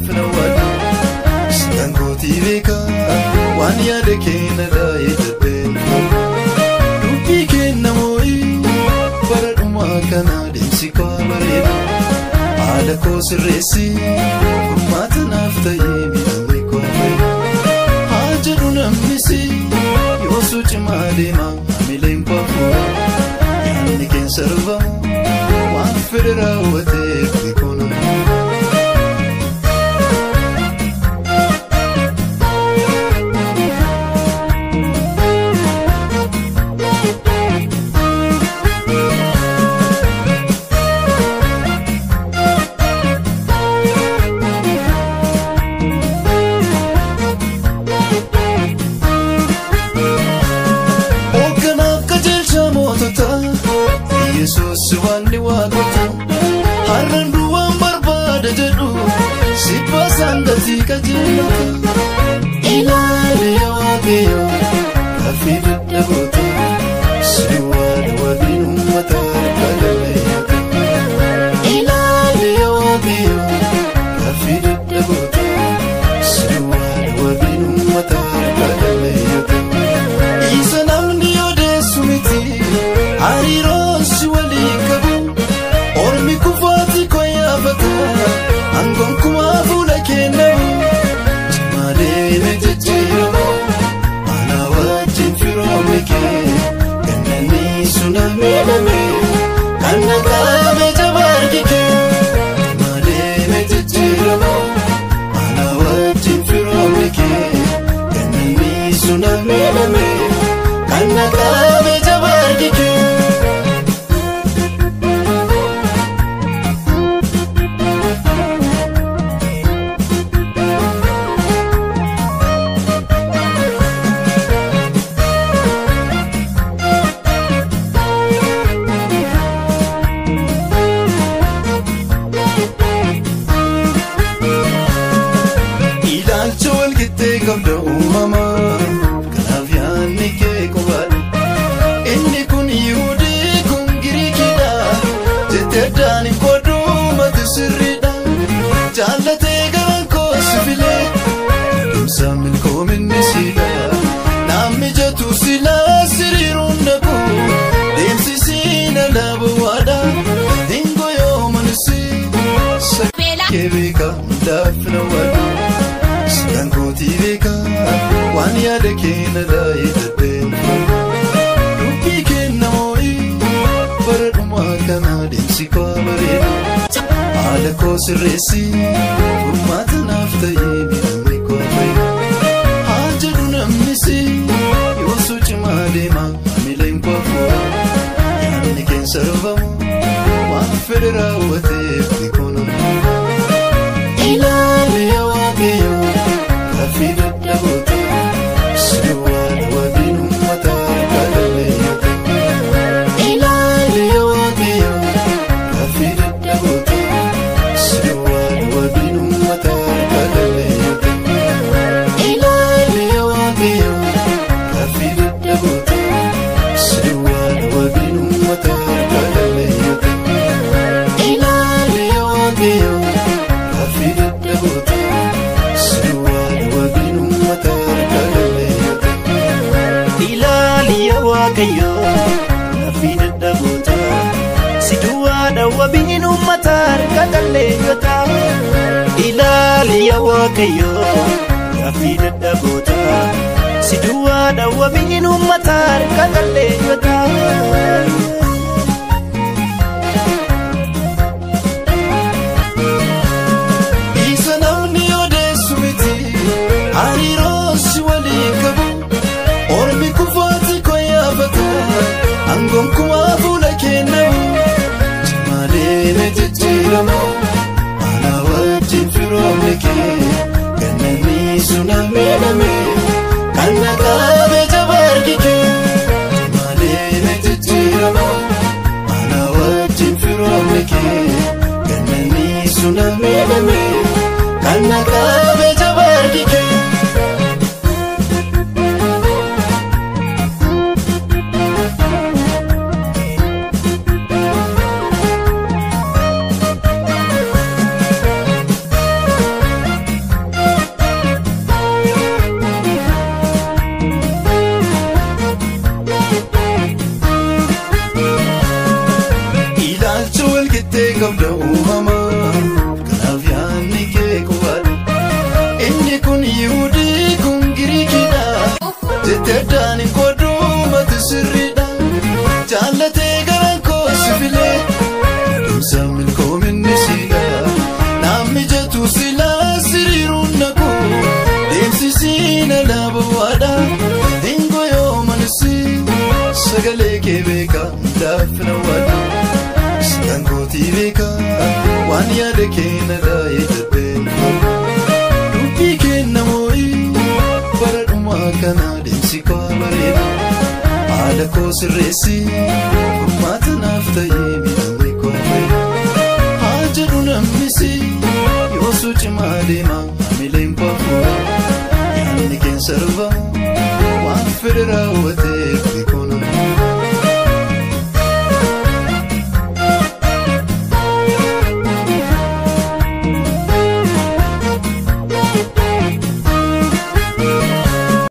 دافنا وادو ستنكوتي بيكا وان يادكين راي تبين دوبي كينا موي برد ما كان دمسي كوابرين على كوس الرئيسي وما تنافتي ميامي كوابرين حاجرنا مسي يوسو جمالي ما عملين بافو يعني كين سربا وعفر راوتي بيكونا Yesus wani wakotu harandu wambarbada jadu sipa sangati kajilata ilale ya wakeyo kafidu dagotu siwada wabinu matarkaleyata ilale ya wakeyo kafidu dagotu siwada wabinu matarkaleyata isanamni yode sumiti hariro ormi kufati koya fata angon kuma fula kenu male mejjiro ana wajin firo meke kanani sunami name kanaka mejabar kike male mejjiro ana wajin firo meke kanani sunami name kanaka mejabar kike Kabda umama kanafiyan nike kubal inni kun yudi kun girikida jetedani kodu matisirida jallate garan ko sifile samil ko minni sida nammi jatu sila sirirun naku demsi sina labwada dingo yo manisi kebika dafna wadu ستنكوتي بيكا وان يادكين راي تبين دوبي كينا موي برد ما كان دمسي كوابرين على كوس الرئيسي وما تنافتي ميامي كوابرين حاجرنا مسي يوسو جمالي ما عملين كوابو يعني كين سربا وعفر راوتي بيكونا إلالي يا واقيو kafidu dagotu siwada wabinu matarkaleyata ilale ya wakeyo kafidu dagotu siwada wabinu matarkaleyata ilale ya wakeyo kafidu dagotu siwada wabinu matarkaleyata ilale ya wakeyo kafidu dagotu Kayo nafina dagota sidua dawa binu matar kakaleyota ilali ya wakayo nafina dagota sidua dawa binu matar kakaleyota isanamni ode sumiti harirosi walikabu ormi kufati angon kuma fula kenu jimale mejjiro ana wajin firo meke kanani sunami name kanaka mejabar kike jimale mejjiro ana wajin firo meke kanani sunami name kanaka mejabar kike qabda uumamaa kanaaf yaadni kee qubaadha. Inni kun Yihuudii kun Giriikidha jettee addaan hin qooddu mati sirriidha. Jaallatee garaan koo si filee dhumsa milkoominni siidha. Namni jettu silaa siriiruun naqu deemsisiin alaaba waadha. Dingo yoo manisi sagalee kee beeka daafina waadha. Sitangooti beeka waan yaada keenya daayee dubbii kenna moo'ii bara dhumaa kana deemsi koo bareeda. Haala koo sirreessi furmaata naaf ta'ee miidhamni koo fayyada. Haa jedhu namnisi yoosuu cimaa deema hamileen koo fuudha. Yaadni keessa arba waan fedhe raawwate.